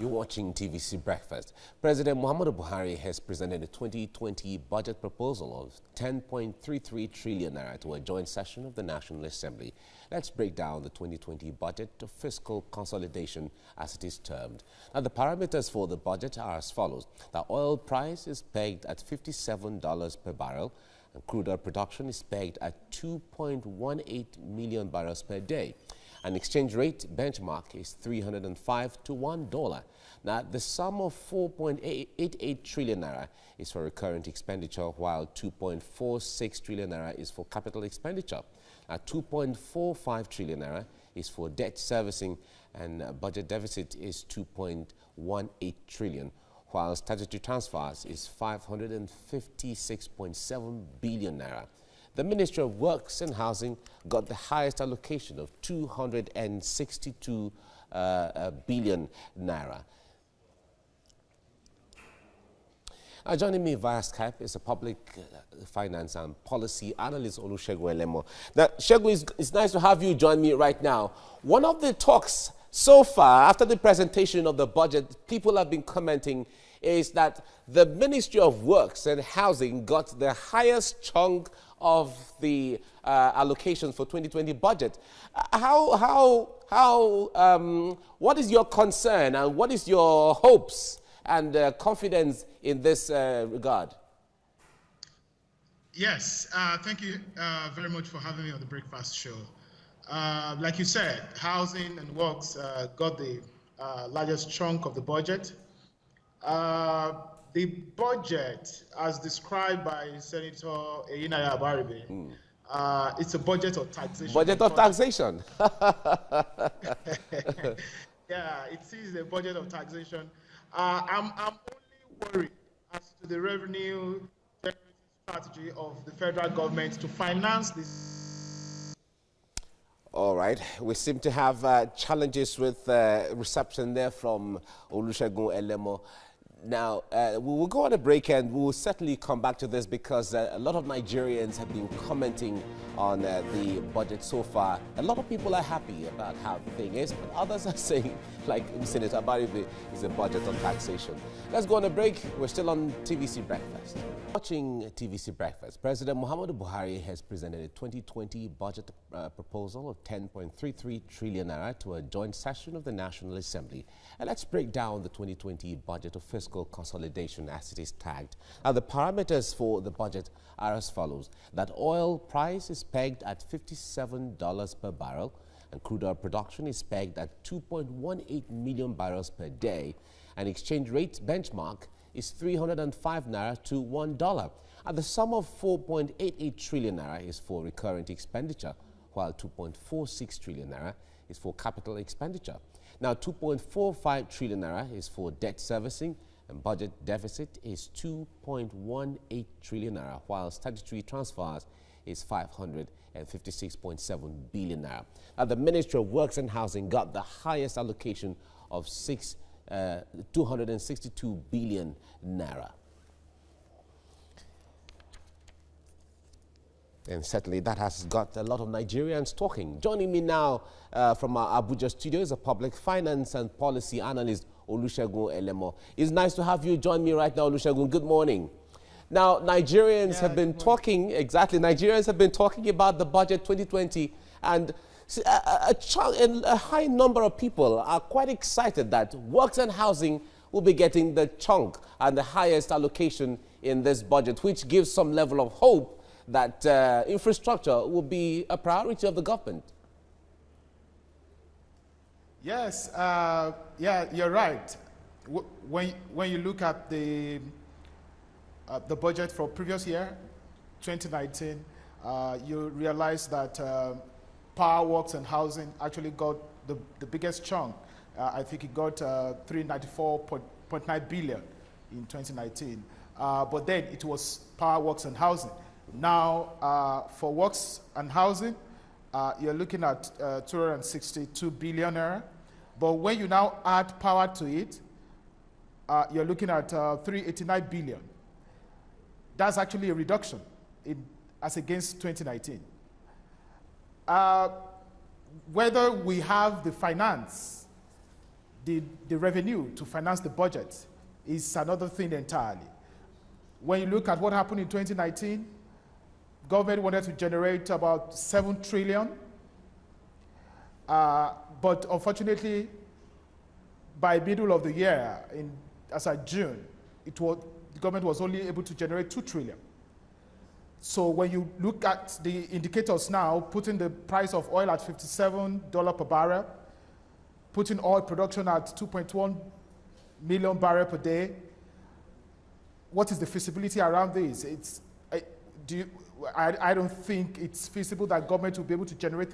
You're watching TVC Breakfast. President Muhammadu Buhari has presented a 2020 budget proposal of 10.33 trillion naira to a joint session of the National Assembly. Let's break down the 2020 budget of fiscal consolidation as it is termed. Now, the parameters for the budget are as follows. The oil price is pegged at $57 per barrel, and crude oil production is pegged at 2.18 million barrels per day. An exchange rate benchmark is 305 to $1. Now, the sum of 4.88 trillion naira is for recurrent expenditure, while 2.46 trillion naira is for capital expenditure. Now, 2.45 trillion naira is for debt servicing, and budget deficit is 2.18 trillion, while statutory transfers is 556.7 billion naira. The Ministry of Works and Housing got the highest allocation of 262 billion naira. Joining me via Skype is a public finance and policy analyst, Olusegun Elemo. Now, Segun, it's nice to have you join me right now. One of the talks so far, after the presentation of the budget, people have been commenting is that the Ministry of Works and Housing got the highest chunk of the allocations for 2020 budget. What is your concern and what is your hopes and confidence in this regard? Yes, thank you very much for having me on the Breakfast Show. Like you said, Housing and Works got the largest chunk of the budget. The budget, as described by Senator Eyinaya Abaribe, it's a budget of taxation. Budget of taxation. Yeah, it is a budget of taxation. I'm only worried as to the revenue strategy of the federal government to finance this. All right. We seem to have challenges with reception there from Olusegun Elemo. Now, we will go on a break and we will certainly come back to this because a lot of Nigerians have been commenting on the budget so far. A lot of people are happy about how the thing is, but others are saying, like Senator Abaribe, is a budget on taxation. Let's go on a break. We're still on TVC Breakfast. Watching TVC Breakfast, President Muhammadu Buhari has presented a 2020 budget proposal of 10.33 trillion naira to a joint session of the National Assembly. And let's break down the 2020 budget of fiscal consolidation as it is tagged. Now, the parameters for the budget are as follows. That oil price is pegged at $57 per barrel, and crude oil production is pegged at 2.18 million barrels per day. An exchange rate benchmark is 305 naira to $1. And the sum of 4.88 trillion naira is for recurrent expenditure, while 2.46 trillion naira is for capital expenditure. Now, 2.45 trillion naira is for debt servicing, and budget deficit is 2.18 trillion naira, while statutory transfers is 556.7 billion naira. Now, the Ministry of Works and Housing got the highest allocation of 262 billion naira. And certainly that has got a lot of Nigerians talking. Joining me now from our Abuja studio is a public finance and policy analyst, Olusegun Elemo. It's nice to have you join me right now, Olusegun. Good morning. Now, Nigerians have been talking, Nigerians have been talking about the budget 2020, and a high number of people are quite excited that Works and Housing will be getting the chunk and the highest allocation in this budget, which gives some level of hope that infrastructure will be a priority of the government. Yes, yeah, you're right. When you look at the budget for previous year, 2019, you realize that Power, Works and Housing actually got the biggest chunk. I think it got 394.9 billion in 2019. But then it was Power, Works and Housing. Now, for Works and Housing, you're looking at 262 billion naira. But when you now add Power to it, you're looking at 389 billion. That's actually a reduction as against 2019. Whether we have the finance, the revenue to finance the budget is another thing entirely. When you look at what happened in 2019, government wanted to generate about 7 trillion. But unfortunately, by middle of the year, as of June, the government was only able to generate 2 trillion. So when you look at the indicators now, putting the price of oil at $57 per barrel, putting oil production at 2.1 million barrels per day, what is the feasibility around this? I don't think it's feasible that government will be able to generate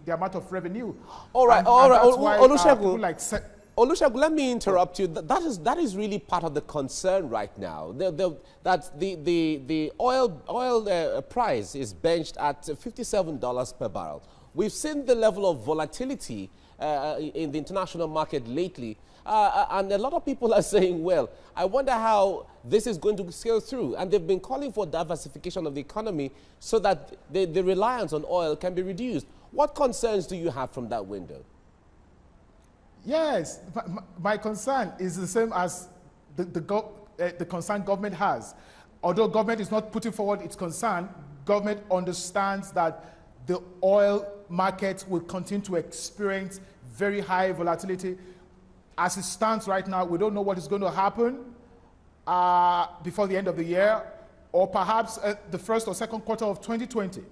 the amount of revenue. All right, Olusegun, Olusegun, let me interrupt you. That is really part of the concern right now. That the oil price is benched at $57 per barrel. We've seen the level of volatility in the international market lately. And a lot of people are saying, well, I wonder how this is going to scale through. And they've been calling for diversification of the economy so that the reliance on oil can be reduced. What concerns do you have from that window? Yes, my concern is the same as the concern government has. Although government is not putting forward its concern, government understands that the oil market will continue to experience very high volatility. As it stands right now, we don't know what is going to happen before the end of the year, or perhaps the first or second quarter of 2020.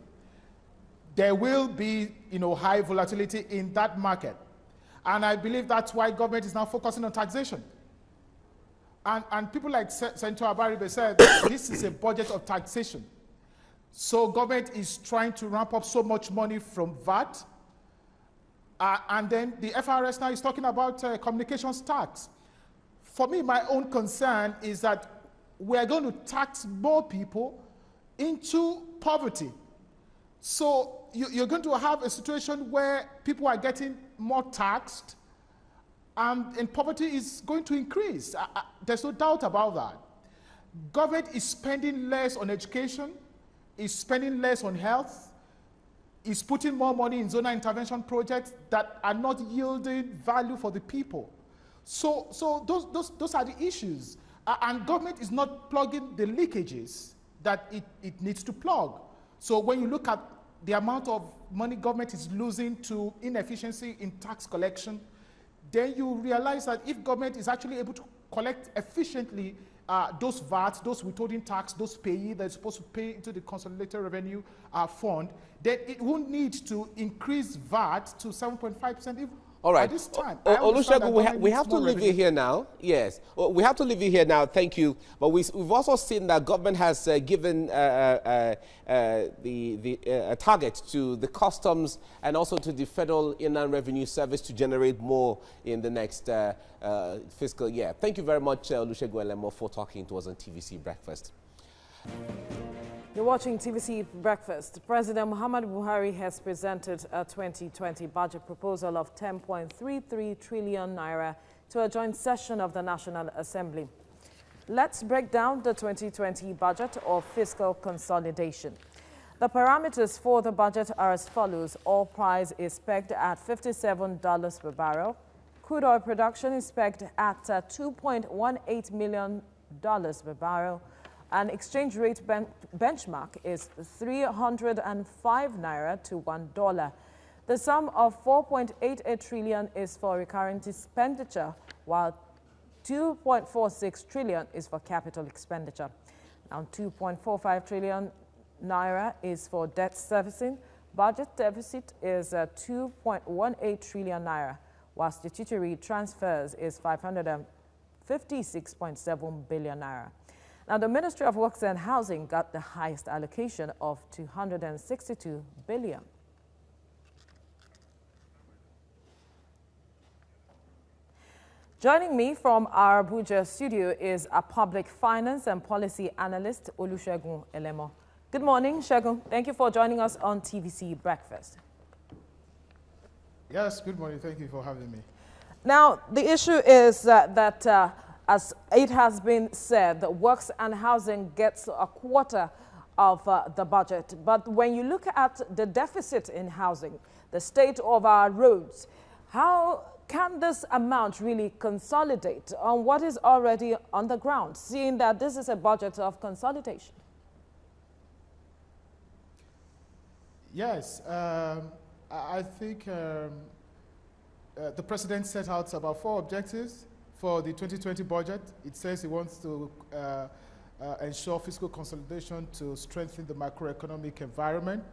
There will be, high volatility in that market. And I believe that's why government is now focusing on taxation. And people like Senator Abaribe said, this is a budget of taxation. So government is trying to ramp up so much money from VAT. And then the FRS now is talking about communications tax. For me, my own concern is that we're going to tax more people into poverty. So you're going to have a situation where people are getting more taxed and poverty is going to increase. There's no doubt about that. Government is spending less on education, is spending less on health, is putting more money in zonal intervention projects that are not yielding value for the people. So those are the issues. And government is not plugging the leakages that it needs to plug. So when you look at the amount of money government is losing to inefficiency in tax collection, then you realize that if government is actually able to collect efficiently those VAT, those withholding tax, those payees that are supposed to pay into the Consolidated Revenue Fund, then it won't need to increase VAT to 7.5% all right. at this time. Olusegun, we have to leave you here now. Yes, we have to leave you here now. Thank you. But we've also seen that government has given a target to the customs and also to the Federal Inland Revenue Service to generate more in the next fiscal year. Thank you very much, Olusegun Elemo, for talking to us on TVC Breakfast. You're watching TVC Breakfast. President Muhammadu Buhari has presented a 2020 budget proposal of 10.33 trillion naira to a joint session of the National Assembly. Let's break down the 2020 budget of fiscal consolidation. The parameters for the budget are as follows. Oil price is pegged at $57 per barrel. Crude oil production is pegged at $2.18 million per barrel. An exchange rate benchmark is 305 naira to $1. The sum of 4.88 trillion is for recurrent expenditure, while 2.46 trillion is for capital expenditure. Now, 2.45 trillion naira is for debt servicing. Budget deficit is 2.18 trillion naira, while statutory transfers is 556.7 billion naira. Now, the Ministry of Works and Housing got the highest allocation of 262 billion. Joining me from our Abuja studio is a public finance and policy analyst, Olusegun Elemo. Good morning, Segun. Thank you for joining us on TVC Breakfast. Yes, good morning. Thank you for having me. Now, the issue is that as it has been said, that Works and Housing gets a quarter of the budget. But when you look at the deficit in housing, the state of our roads, how can this amount really consolidate on what is already on the ground, seeing that this is a budget of consolidation? Yes, I think the president set out about 4 objectives for the 2020 budget. It says he wants to ensure fiscal consolidation to strengthen the macroeconomic environment.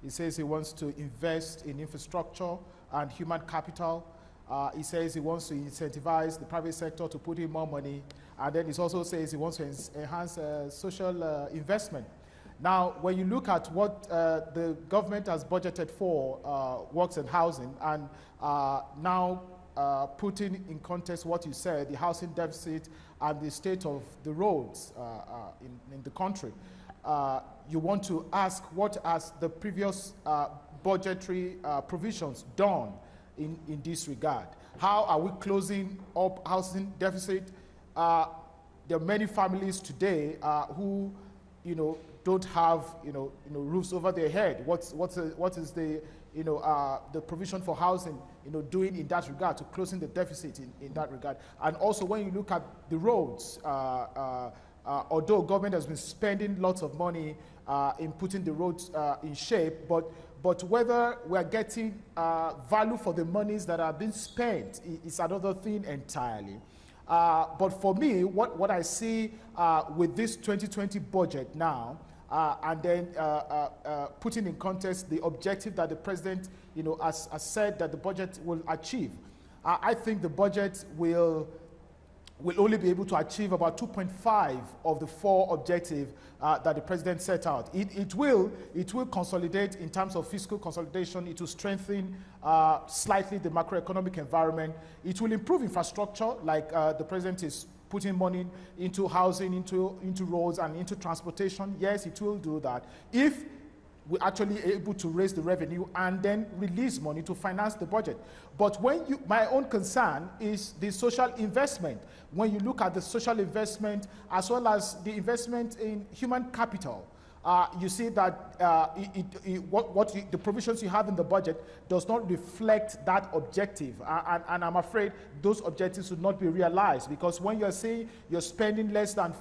He says he wants to invest in infrastructure and human capital. He says he wants to incentivize the private sector to put in more money. And then he also says he wants to enhance social investment. Now, when you look at what the government has budgeted for works and housing, and now putting in context what you said, the housing deficit and the state of the roads in the country, you want to ask what has the previous budgetary provisions done in this regard? How are we closing up housing deficit? There are many families today who, don't have, roofs over their head. What is the, the provision for housing, doing in that regard to closing the deficit in that regard? And also, when you look at the roads, although government has been spending lots of money in putting the roads in shape, but whether we're getting value for the monies that are being spent is another thing entirely. But for me, what I see with this 2020 budget now, and then putting in context the objective that the president, has said that the budget will achieve, I think the budget will only be able to achieve about 2.5 of the 4 objectives that the president set out. It will consolidate in terms of fiscal consolidation. It will strengthen slightly the macroeconomic environment. It will improve infrastructure, like the president is putting money into housing, into roads, and into transportation. Yes, it will do that if we're actually able to raise the revenue and then release money to finance the budget. But my own concern is the social investment. When you look at the social investment as well as the investment in human capital, you see that the provisions you have in the budget does not reflect that objective. And I'm afraid those objectives should not be realized, because when you're saying you're spending less than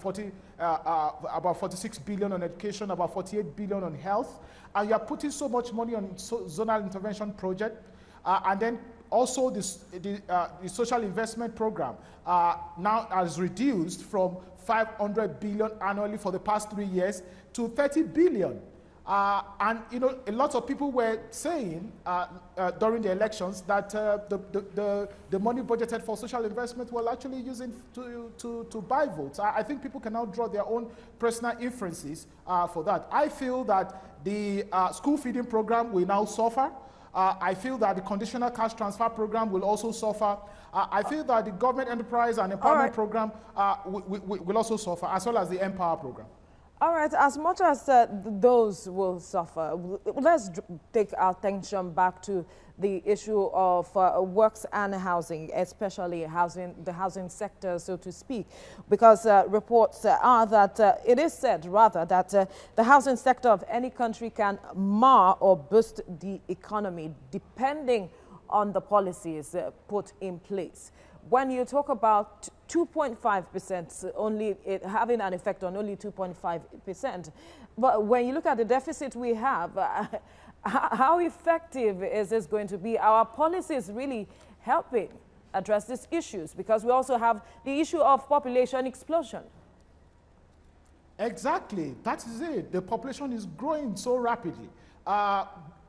about 46 billion on education, about 48 billion on health, and you're putting so much money on zonal intervention project, and then also the social investment program now has reduced from 500 billion annually for the past 3 years to 30 billion. And a lot of people were saying during the elections that the money budgeted for social investment will actually use it to buy votes. I think people can now draw their own personal inferences for that. I feel that the school feeding program will now suffer. I feel that the conditional cash transfer program will also suffer. I feel that the government enterprise and empowerment program will also suffer, as well as the Empower program. All right, as much as those will suffer, let's take our attention back to the issue of works and housing, especially the housing sector, so to speak, because reports are that it is said, rather, that the housing sector of any country can mar or boost the economy, depending on the policies put in place. When you talk about 2.5%, only having an effect on only 2.5%, but when you look at the deficit we have, how effective is this going to be? Our policies really helping address these issues, because we also have the issue of population explosion. Exactly, that is it. The population is growing so rapidly.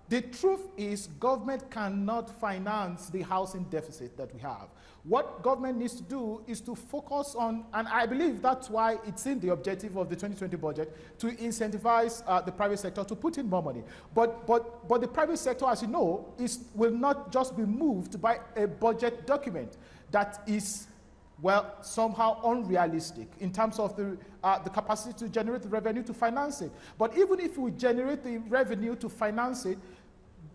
The truth is, government cannot finance the housing deficit that we have. What government needs to do is to focus on, and I believe that's why it's in the objective of the 2020 budget, to incentivize the private sector to put in more money. But the private sector, as you know, will not just be moved by a budget document that is, well, somehow unrealistic in terms of the capacity to generate the revenue to finance it. But even if we generate the revenue to finance it,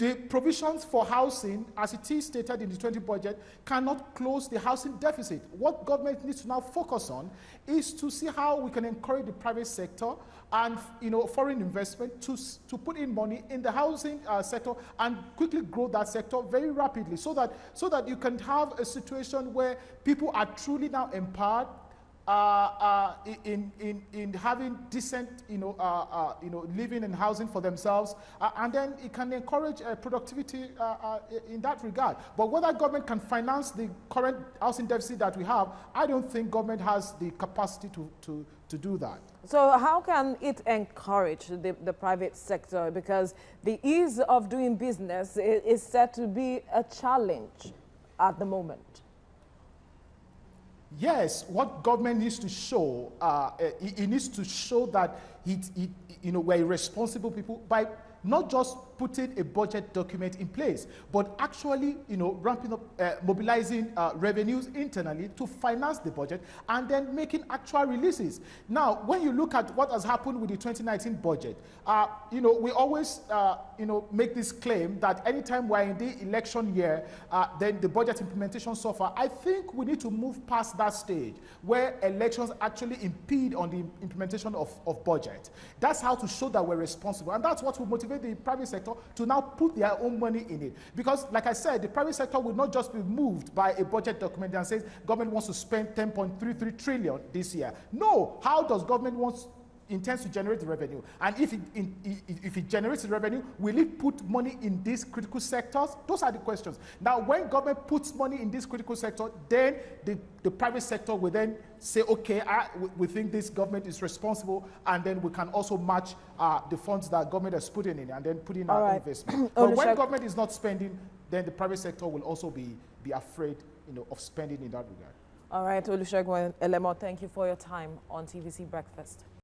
The provisions for housing, as it is stated in the 20 budget, cannot close the housing deficit. What government needs to now focus on is to see how we can encourage the private sector and foreign investment to put in money in the housing sector and quickly grow that sector very rapidly, so that you can have a situation where people are truly now empowered in having decent, living and housing for themselves, and then it can encourage productivity in that regard. But whether government can finance the current housing deficit that we have, I don't think government has the capacity to do that. So how can it encourage the private sector? Because the ease of doing business is said to be a challenge at the moment. Yes, what government needs to show, it needs to show that we're responsible people by not just putting a budget document in place, but actually, ramping up, mobilizing revenues internally to finance the budget and then making actual releases. Now, when you look at what has happened with the 2019 budget, we always, make this claim that anytime we're in the election year, then the budget implementation suffer. I think we need to move past that stage where elections actually impede on the implementation of budget. That's how to show that we're responsible, and that's what will motivate the private sector to now put their own money in it. Because, like I said, the private sector will not just be moved by a budget document that says government wants to spend 10.33 trillion this year. No, how does government intends to generate the revenue? And if it generates the revenue, will it put money in these critical sectors? Those are the questions. Now, when government puts money in this critical sector, then the private sector will then say, okay, we think this government is responsible, and then we can also match the funds that government has put in and then put in our investment. But when government is not spending, then the private sector will also be afraid of spending in that regard. All right, Olusegun Elemo, thank you for your time on TVC Breakfast.